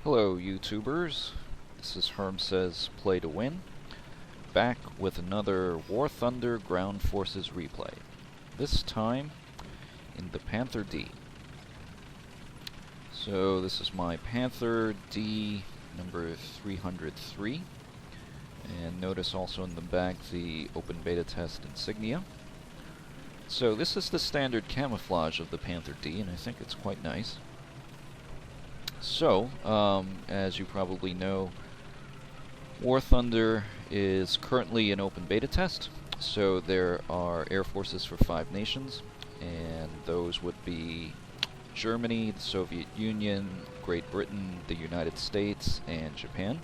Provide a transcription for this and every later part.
Hello YouTubers, this is Herm Says Play to Win, back with another War Thunder Ground Forces replay, this time in the Panther D. So this is my Panther D number 303, and notice also in the back the open beta test insignia. So this is the standard camouflage of the Panther D, and I think it's quite nice. So, as you probably know, War Thunder is currently an open beta test, so there are air forces for 5 nations, and those would be Germany, the Soviet Union, Great Britain, the United States, and Japan.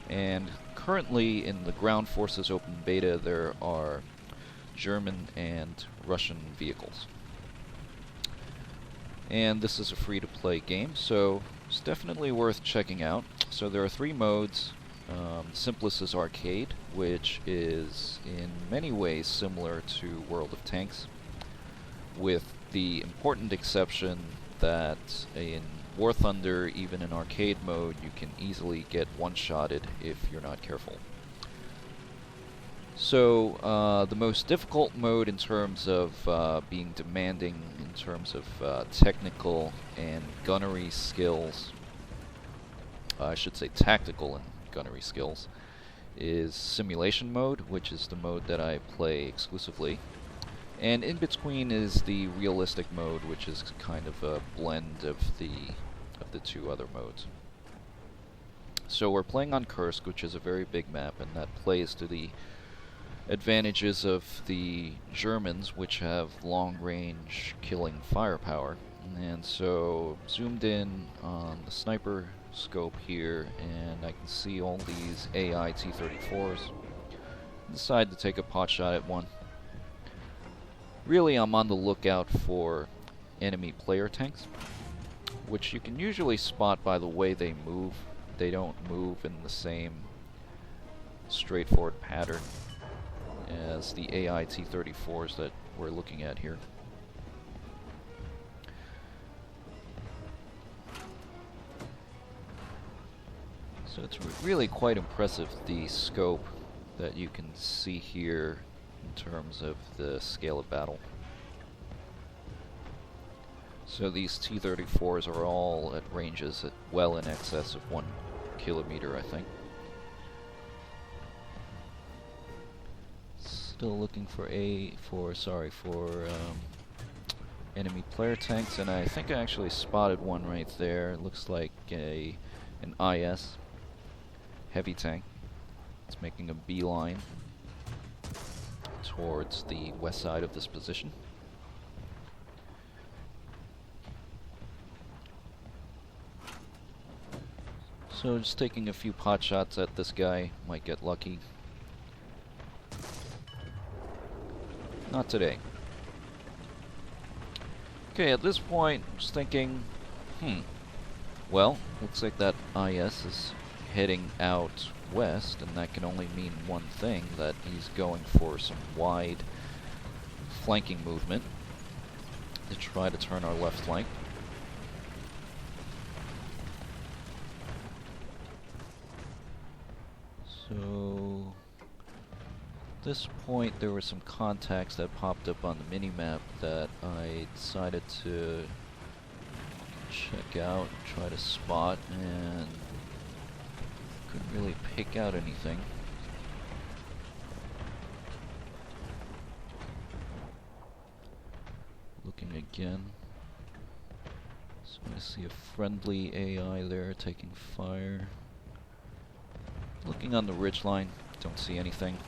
And currently in the ground forces open beta there are German and Russian vehicles. And this is a free-to-play game, so it's definitely worth checking out. So there are 3 modes. Simplest is Arcade, which is in many ways similar to World of Tanks, with the important exception that in War Thunder, even in Arcade mode, you can easily get one-shotted if you're not careful. So the most difficult mode in terms of being demanding in terms of technical and gunnery skills, I should say tactical and gunnery skills, is Simulation mode, which is the mode that I play exclusively. And in between is the Realistic mode, which is kind of a blend of the 2 other modes. So we're playing on Kursk, which is a very big map, and that plays to the advantages of the Germans, which have long-range killing firepower. And so zoomed in on the sniper scope here, and I can see all these AI T-34s. Decide to take a pot shot at one. Really, I'm on the lookout for enemy player tanks, which you can usually spot by the way they move. They don't move in the same straightforward pattern as the AI T-34s that we're looking at here. So it's really quite impressive, the scope that you can see here in terms of the scale of battle. So these T-34s are all at ranges at well in excess of 1 kilometer, I think. Still looking for enemy player tanks, and I think I actually spotted one right there. It looks like an IS heavy tank. It's making a beeline towards the west side of this position. So just taking a few pot shots at this guy, might get lucky. Not today. Okay, at this point, I'm just thinking, well, looks like that IS is heading out west, and that can only mean one thing, that he's going for some wide flanking movement to try to turn our left flank. So at this point there were some contacts that popped up on the minimap that I decided to check out, try to spot, and couldn't really pick out anything. Looking again. So I see a friendly AI there taking fire. Looking on the ridgeline, don't see anything.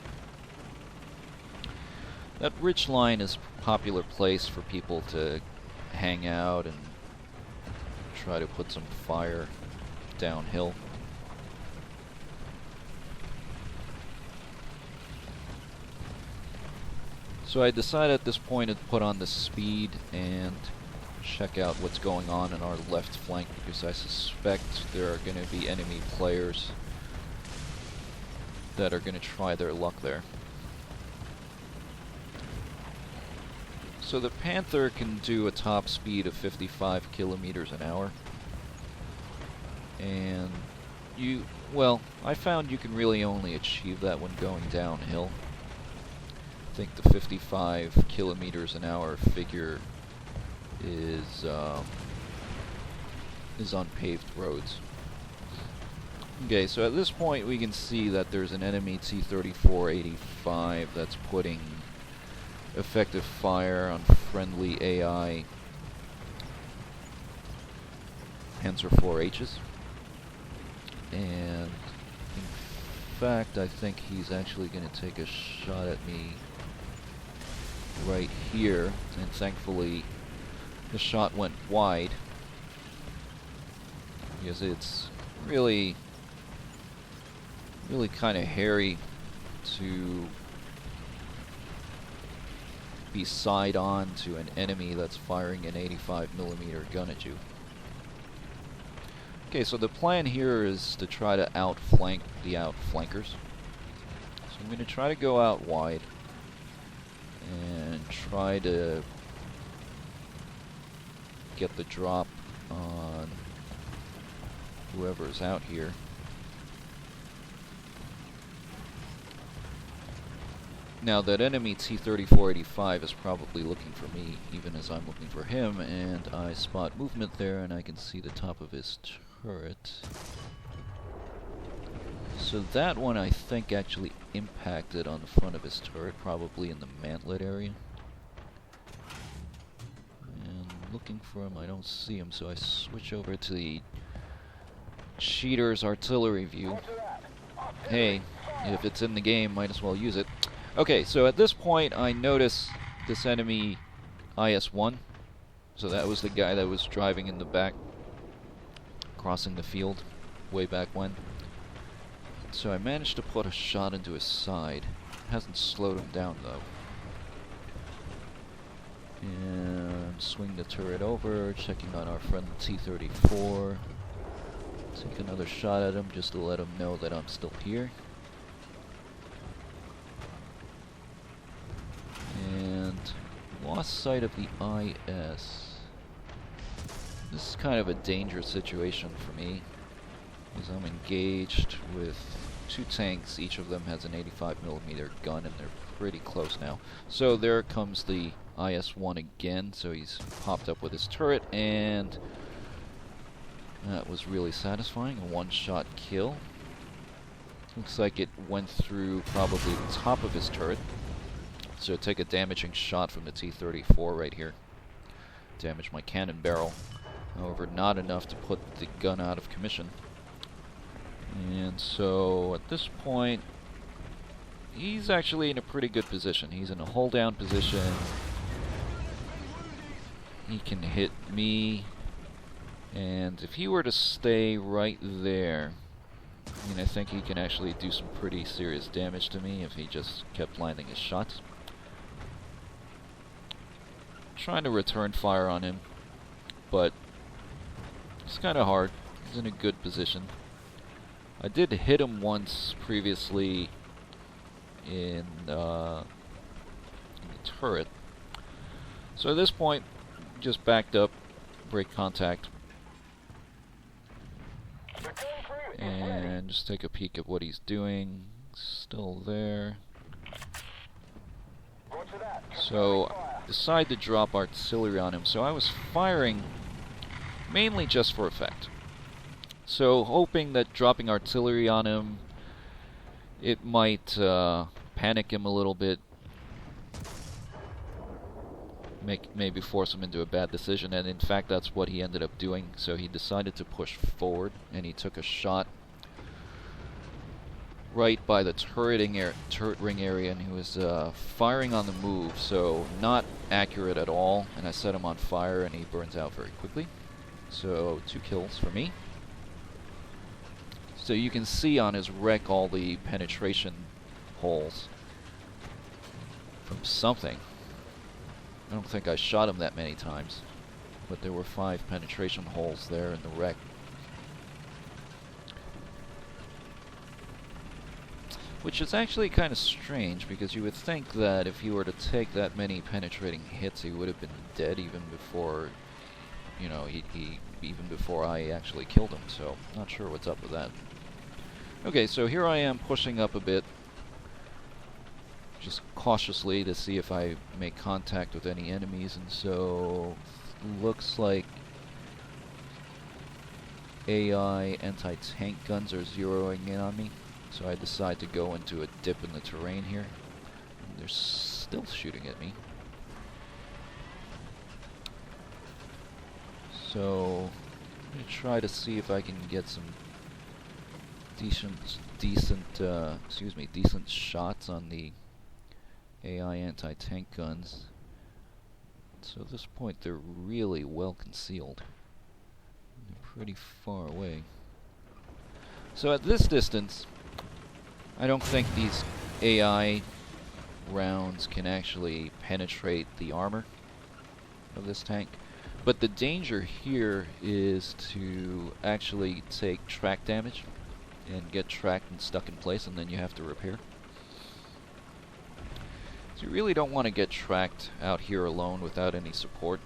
That ridgeline is a popular place for people to hang out and try to put some fire downhill. So I decided at this point to put on the speed and check out what's going on in our left flank, because I suspect there are going to be enemy players that are going to try their luck there. So the Panther can do a top speed of 55 kilometers an hour, And well, I found you can really only achieve that when going downhill. I think the 55 kilometers an hour figure is on paved roads. Okay, so at this point we can see that there's an enemy T-34-85 that's putting effective fire on friendly AI Panzer IVHs. And in fact, I think he's actually going to take a shot at me right here, and thankfully the shot went wide, because it's really kind of hairy to be side on to an enemy that's firing an 85mm gun at you. Okay, so the plan here is to try to outflank the outflankers. So I'm going to try to go out wide and try to get the drop on whoever's out here. Now that enemy T-34-85 is probably looking for me, even as I'm looking for him, and I spot movement there, and I can see the top of his turret. So that one I think actually impacted on the front of his turret, probably in the mantlet area. And looking for him, I don't see him, so I switch over to the cheater's artillery view. Hey, if it's in the game, might as well use it. Okay, so at this point I notice this enemy IS-1. So that was the guy that was driving in the back, crossing the field way back when. So I managed to put a shot into his side. Hasn't slowed him down though. And swing the turret over, checking on our friend T-34. Take another shot at him just to let him know that I'm still here. And lost sight of the IS. This is kind of a dangerous situation for me, because I'm engaged with two tanks. Each of them has an 85mm gun, and they're pretty close now. So there comes the IS-1 again, so he's popped up with his turret, and that was really satisfying. A one-shot kill. Looks like it went through probably the top of his turret. So take a damaging shot from the T-34 right here. Damage my cannon barrel. However, not enough to put the gun out of commission. And so at this point, he's actually in a pretty good position. He's in a hold down position. He can hit me. And if he were to stay right there, I mean, I think he can actually do some pretty serious damage to me if he just kept landing his shots. Trying to return fire on him, but it's kind of hard. He's in a good position. I did hit him once previously in the turret. So at this point, just backed up, break contact, and just take a peek at what he's doing. Still there. So decide to drop artillery on him. So I was firing mainly just for effect. So hoping that dropping artillery on him, it might panic him a little bit, maybe force him into a bad decision, and in fact that's what he ended up doing. So he decided to push forward, and he took a shot right by the turret ring area, and he was firing on the move, so not accurate at all, and I set him on fire and he burns out very quickly. So 2 kills for me. So you can see on his wreck all the penetration holes from something. I don't think I shot him that many times, but there were 5 penetration holes there in the wreck. Which is actually kind of strange, because you would think that if you were to take that many penetrating hits, he would have been dead even before, you know, he even before I actually killed him, so not sure what's up with that. Okay, so here I am pushing up a bit, just cautiously to see if I make contact with any enemies, and so looks like AI anti-tank guns are zeroing in on me, so I decide to go into a dip in the terrain here. And they're still shooting at me. So I'm gonna try to see if I can get some decent shots on the AI anti-tank guns. So at this point they're really well concealed. They're pretty far away. So at this distance, I don't think these AI rounds can actually penetrate the armor of this tank. But the danger here is to actually take track damage and get tracked and stuck in place, and then you have to repair. So you really don't want to get tracked out here alone without any support,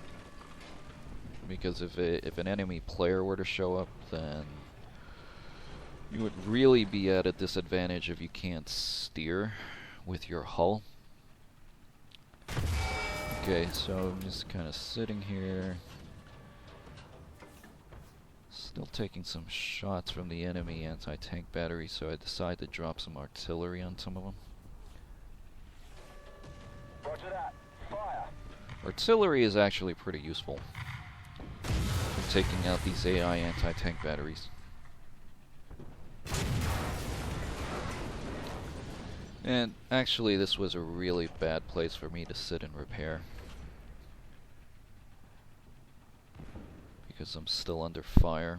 because if an enemy player were to show up, then you would really be at a disadvantage if you can't steer with your hull. Okay, so I'm just kind of sitting here, still taking some shots from the enemy anti-tank battery, so I decide to drop some artillery on some of them. Roger that. Fire. Artillery is actually pretty useful for taking out these AI anti-tank batteries. And actually this was a really bad place for me to sit and repair, because I'm still under fire.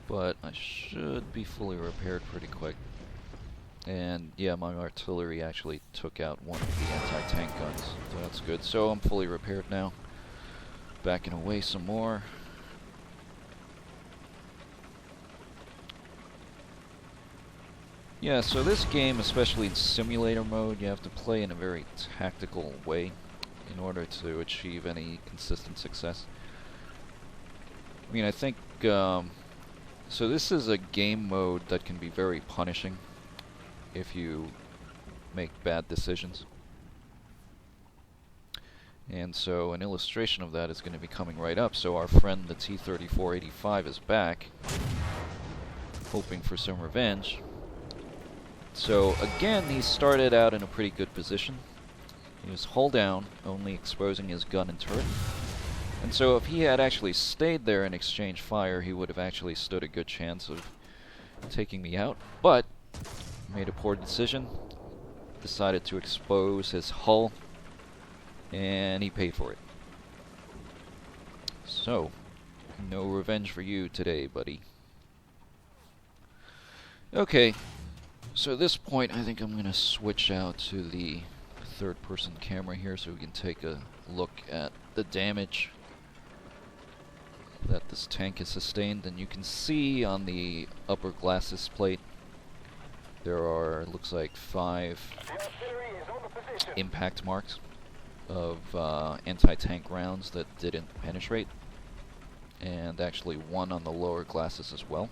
But I should be fully repaired pretty quick. And yeah, my artillery actually took out one of the anti-tank guns, so that's good. So I'm fully repaired now. Backing away some more. Yeah, so this game, especially in simulator mode, you have to play in a very tactical way in order to achieve any consistent success. I mean, I think, so this is a game mode that can be very punishing if you make bad decisions. And so an illustration of that is going to be coming right up. So our friend the T-3485 is back, hoping for some revenge. So again, he started out in a pretty good position. He was hull down, only exposing his gun and turret. And so if he had actually stayed there and exchanged fire, he would have actually stood a good chance of taking me out. But made a poor decision, decided to expose his hull, and he paid for it. So, no revenge for you today, buddy. Okay. So at this point, I think I'm going to switch out to the third-person camera here so we can take a look at the damage that this tank has sustained. And you can see on the upper glasses plate, there are, looks like 5 impact marks of anti-tank rounds that didn't penetrate, and actually 1 on the lower glasses as well.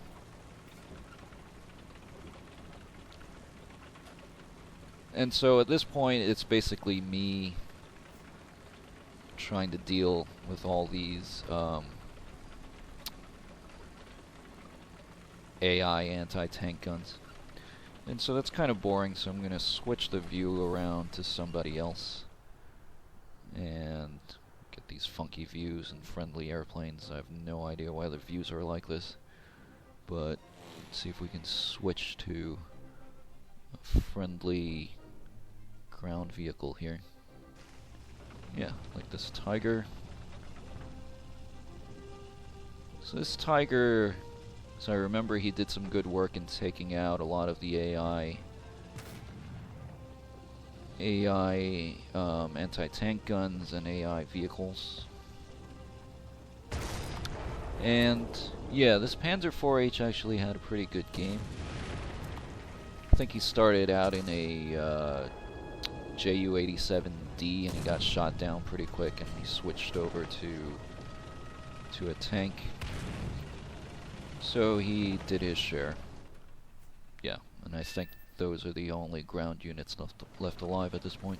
And so at this point, it's basically me trying to deal with all these AI anti-tank guns. And so that's kind of boring, so I'm going to switch the view around to somebody else and get these funky views and friendly airplanes. I have no idea why the views are like this, but let's see if we can switch to a friendly ground vehicle here. Yeah, like this Tiger. So this Tiger, so I remember he did some good work in taking out a lot of the AI anti-tank guns and AI vehicles. And yeah, this Panzer 4H actually had a pretty good game. I think he started out in a Ju-87D and he got shot down pretty quick, and he switched over to to a tank. So he did his share. Yeah, and I think those are the only ground units left alive at this point.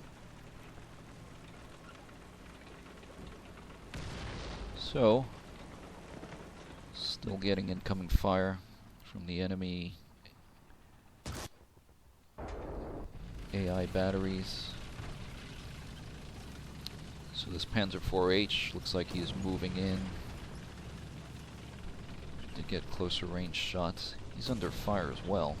So, still getting incoming fire from the enemy AI batteries. So this Panzer 4H looks like he's moving in to get closer range shots. He's under fire as well.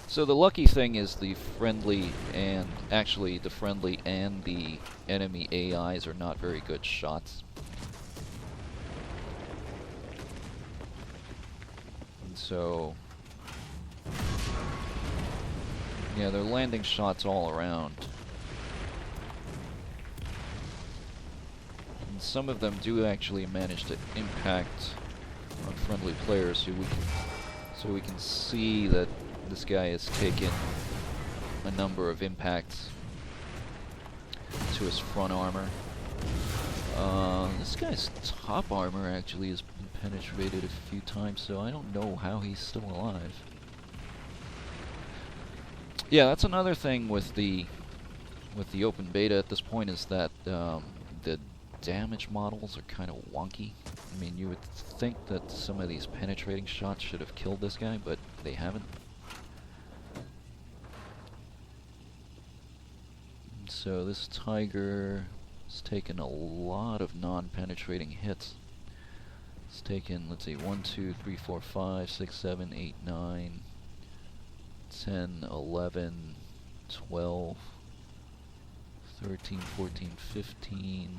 So the lucky thing is the friendly and the enemy AIs are not very good shots. And so yeah, they're landing shots all around. And some of them do actually manage to impact on friendly players, so we can see that this guy has taken a number of impacts to his front armor. This guy's top armor actually has been penetrated a few times, so I don't know how he's still alive. Yeah, that's another thing with the open beta at this point, is that the damage models are kind of wonky. I mean, you would think that some of these penetrating shots should have killed this guy, but they haven't. So this Tiger has taken a lot of non-penetrating hits. It's taken, let's see, 1, 2, 3, 4, 5, 6, 7, 8, 9, 10, 11, 12, 13, 14, 15,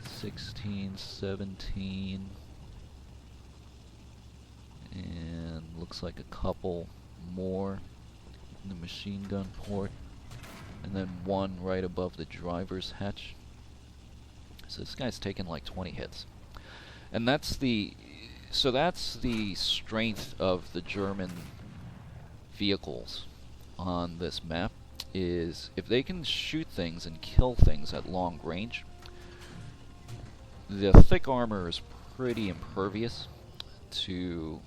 16, 17, and looks like a couple more in the machine gun port. And then one right above the driver's hatch. So this guy's taken like 20 hits. And that's the strength of the German vehicles on this map, is if they can shoot things and kill things at long range, the thick armor is pretty impervious to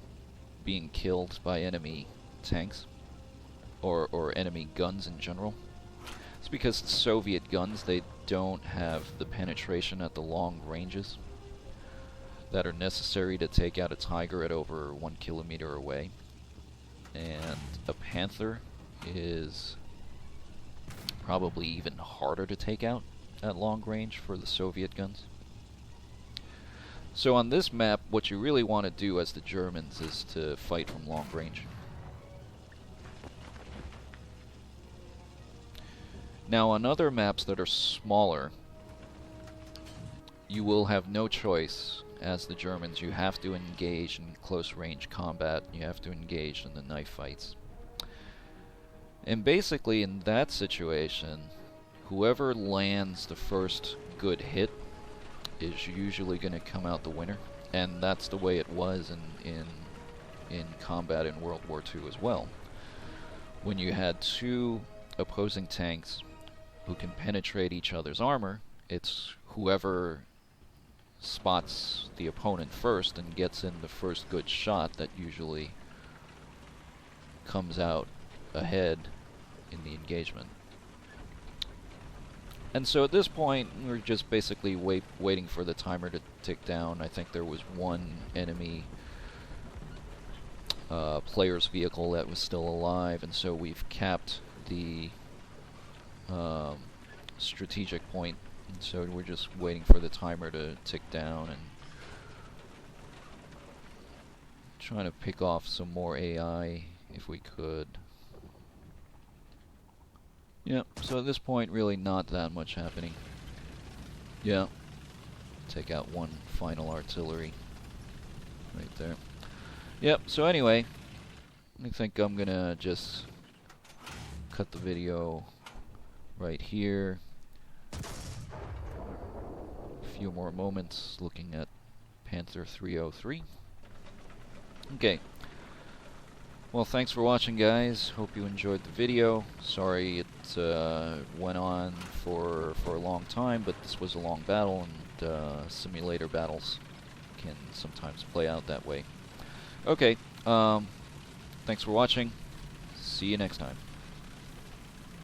being killed by enemy tanks or enemy guns in general. It's because the Soviet guns, they don't have the penetration at the long ranges that are necessary to take out a Tiger at over 1 kilometer away. And a Panther is probably even harder to take out at long range for the Soviet guns. So on this map, what you really want to do as the Germans is to fight from long range. Now on other maps that are smaller, you will have no choice as the Germans. You have to engage in close range combat, you have to engage in the knife fights. And basically in that situation, whoever lands the first good hit is usually going to come out the winner. And that's the way it was in combat in World War II as well. When you had two opposing tanks who can penetrate each other's armor, it's whoever spots the opponent first and gets in the first good shot that usually comes out ahead in the engagement. And so at this point, we're just basically waiting for the timer to tick down. I think there was one enemy player's vehicle that was still alive, and so we've capped the strategic point, and so we're just waiting for the timer to tick down and trying to pick off some more AI if we could. Yeah, so at this point really not that much happening. Yeah, take out one final artillery right there. Yep, so anyway, I think I'm gonna just cut the video right here. A few more moments looking at Panther 303. Okay. Well, thanks for watching, guys. Hope you enjoyed the video. Sorry it went on for a long time, but this was a long battle, and simulator battles can sometimes play out that way. Okay, thanks for watching. See you next time.